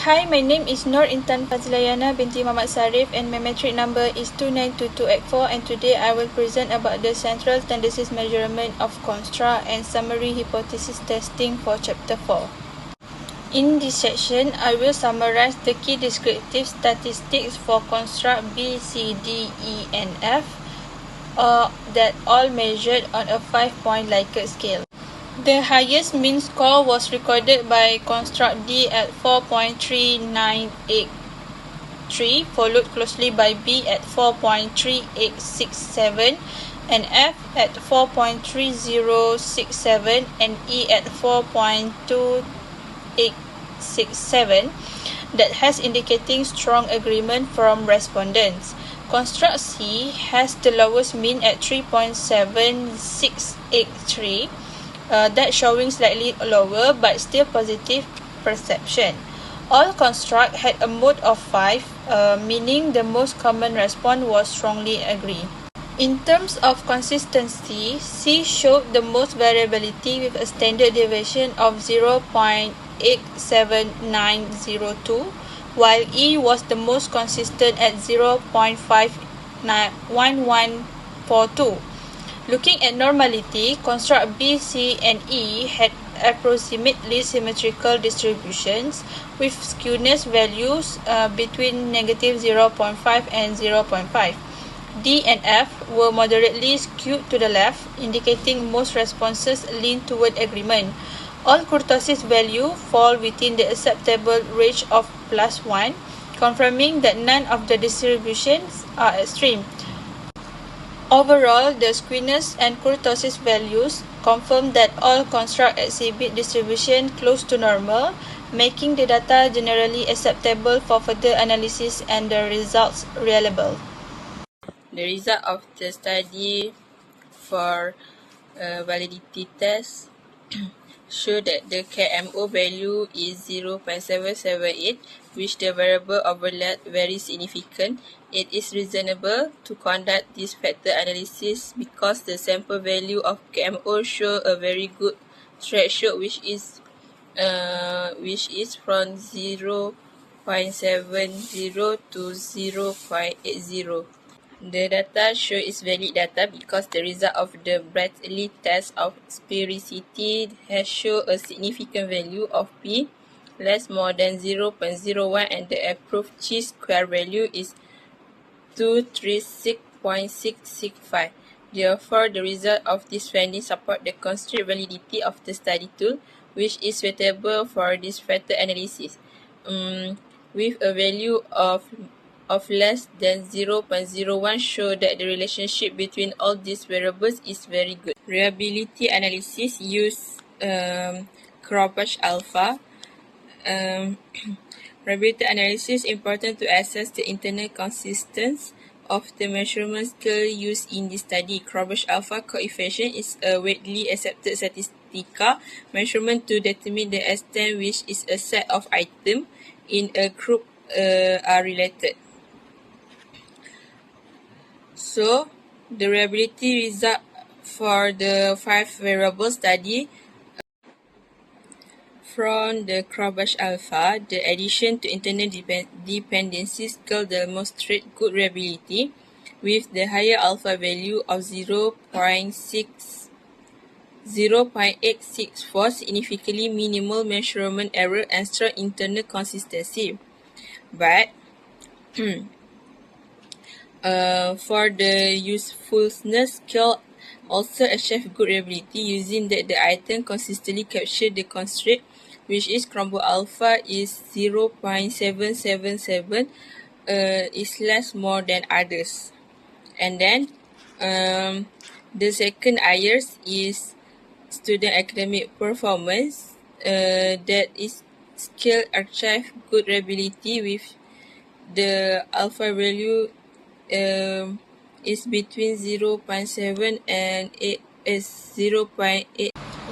Hi, my name is Nur Intan Fazilayana binti Muhammad Sarif and my metric number is 292284, and today I will present about the central tendencies measurement of construct and summary hypothesis testing for chapter 4. In this section, I will summarize the key descriptive statistics for construct B, C, D, E, and F that all measured on a 5-point Likert scale. The highest mean score was recorded by construct D at 4.3983, followed closely by B at 4.3867, and F at 4.3067, and E at 4.2867, that has indicating strong agreement from respondents. Construct C has the lowest mean at 3.7683, that showing slightly lower but still positive perception. All construct had a mode of 5, meaning the most common response was strongly agree. In terms of consistency, C showed the most variability with a standard deviation of 0.87902, while E was the most consistent at 0.51142. Looking at normality, construct B, C, and E had approximately symmetrical distributions with skewness values between negative 0.5 and 0.5. D and F were moderately skewed to the left, indicating most responses lean toward agreement. All kurtosis values fall within the acceptable range of +1, confirming that none of the distributions are extreme. Overall, the skewness and kurtosis values confirm that all constructs exhibit distribution close to normal, making the data generally acceptable for further analysis and the results reliable. The result of the study for validity test show that the KMO value is 0.778, which the variable overlap very significant. It is reasonable to conduct this factor analysis because the sample value of KMO show a very good threshold, which is from 0.70 to 0.80. The data show is valid data because the result of the Bradley test of sphericity has shown a significant value of P less more than 0.01, and the approved chi-square value is 236.665. Therefore, the result of this finding support the constraint validity of the study tool, which is suitable for this factor analysis. With a value of less than 0.01 show that the relationship between all these variables is very good. Reliability analysis use Krabash alpha. Reliability analysis is important to assess the internal consistency of the measurement scale used in this study. Krabash alpha coefficient is a widely accepted statistical measurement to determine the extent which is a set of items in a group are related. So, the reliability result for the 5 variable study from the Krabash alpha, the addition to internal dependency scale demonstrate good reliability with the higher alpha value of 0.864, significantly minimal measurement error and strong internal consistency. But for the usefulness scale also achieve good reliability using that the item consistently capture the constraint, which is Krabash alpha is 0.777, is less more than others. And then the second highest is student academic performance, that is scale achieve good reliability with the alpha value is between 0.7 and 0.8.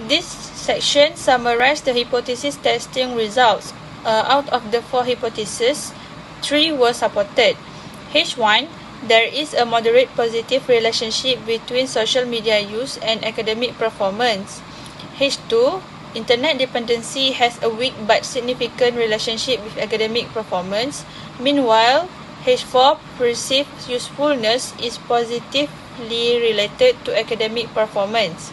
This section summarizes the hypothesis testing results. Out of the 4 hypotheses, 3 were supported. H1, there is a moderate positive relationship between social media use and academic performance. H2, Internet dependency has a weak but significant relationship with academic performance. Meanwhile, H4 perceived usefulness is positively related to academic performance.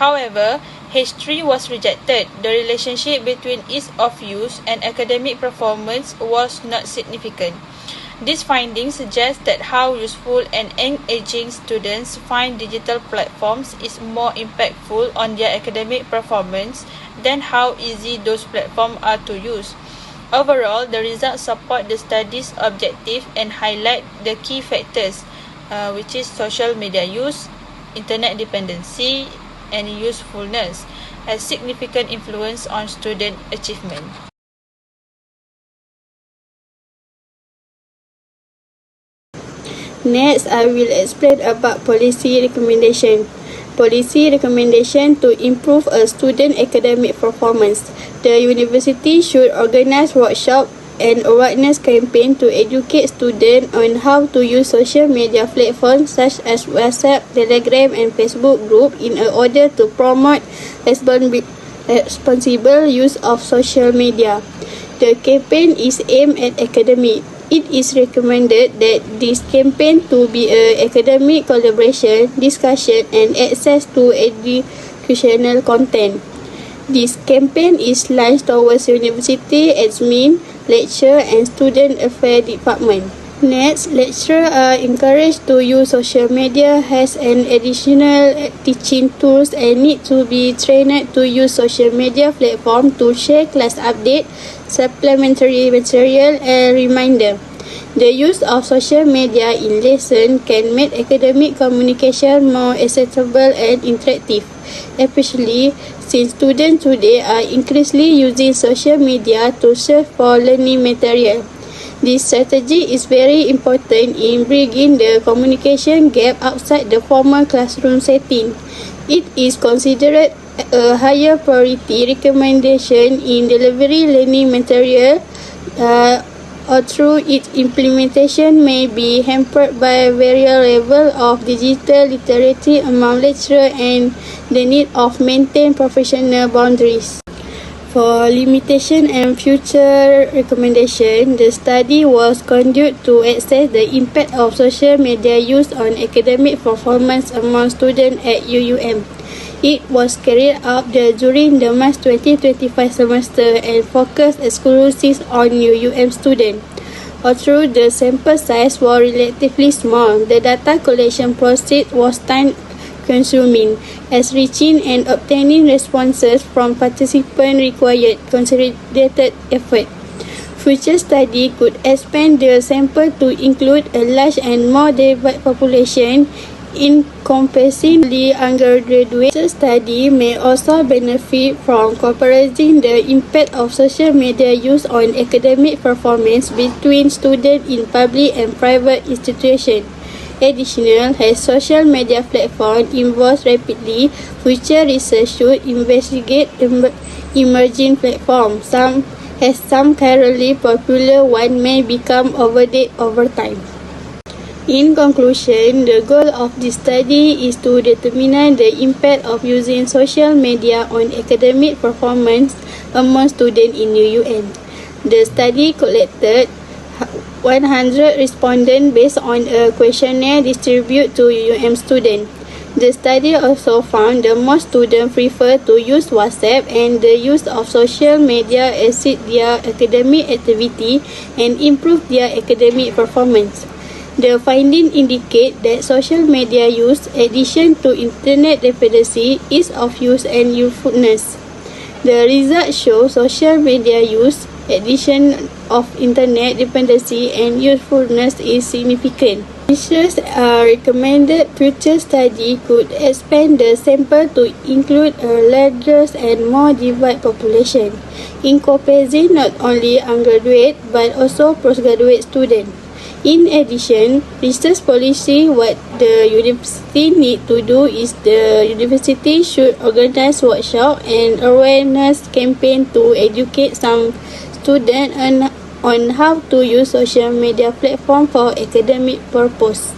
However, H3 was rejected. The relationship between ease of use and academic performance was not significant. These findings suggest that how useful and engaging students find digital platforms is more impactful on their academic performance than how easy those platforms are to use. Overall, the results support the study's objective and highlight the key factors, which is social media use, internet dependency, and usefulness, has significant influence on student achievement. Next, I will explain about policy recommendation. Policy recommendation to improve a student academic performance. The university should organize workshops and awareness campaign to educate students on how to use social media platforms such as WhatsApp, Telegram, and Facebook group in order to promote responsible use of social media. The campaign is aimed at academic. It is recommended that this campaign to be an academic collaboration, discussion, and access to educational content. This campaign is launched towards university admin, lecturer, and student affairs department. Next, lecturers are encouraged to use social media as an additional teaching tools and need to be trained to use social media platform to share class update, supplementary material, and reminder. The use of social media in lesson can make academic communication more accessible and interactive, especially since students today are increasingly using social media to search for learning material. This strategy is very important in bridging the communication gap outside the formal classroom setting. It is considered a higher priority recommendation in delivering learning material, although its implementation may be hampered by various levels of digital literacy among lecturers and the need of maintain professional boundaries. For limitation and future recommendation, the study was conducted to assess the impact of social media use on academic performance among students at UUM. It was carried out during the March 2025 semester and focused exclusively on UUM students. Although the sample size was relatively small, the data collection process was time-consuming, as reaching and obtaining responses from participants required concentrated effort. Future study could expand the sample to include a large and more diverse population encompassing the undergraduate. Future study may also benefit from comparing the impact of social media use on academic performance between students in public and private institutions. Additionally, as social media platforms evolve rapidly, future research should investigate emerging platforms. Some currently popular ones may become outdated over time. In conclusion, the goal of this study is to determine the impact of using social media on academic performance among students in UUM. The study collected 100 respondents based on a questionnaire distributed to UUM students. The study also found that most students prefer to use WhatsApp and the use of social media assist their academic activity and improve their academic performance. The findings indicate that social media use, addition to internet dependency, ease of use, and usefulness. The results show social media use, addition of internet dependency, and usefulness is significant. Researchers are recommended future study could expand the sample to include a larger and more diverse population, encompassing not only undergraduate but also postgraduate students. In addition, research policy what the university need to do is the university should organize workshop and awareness campaign to educate some students on how to use social media platform for academic purpose.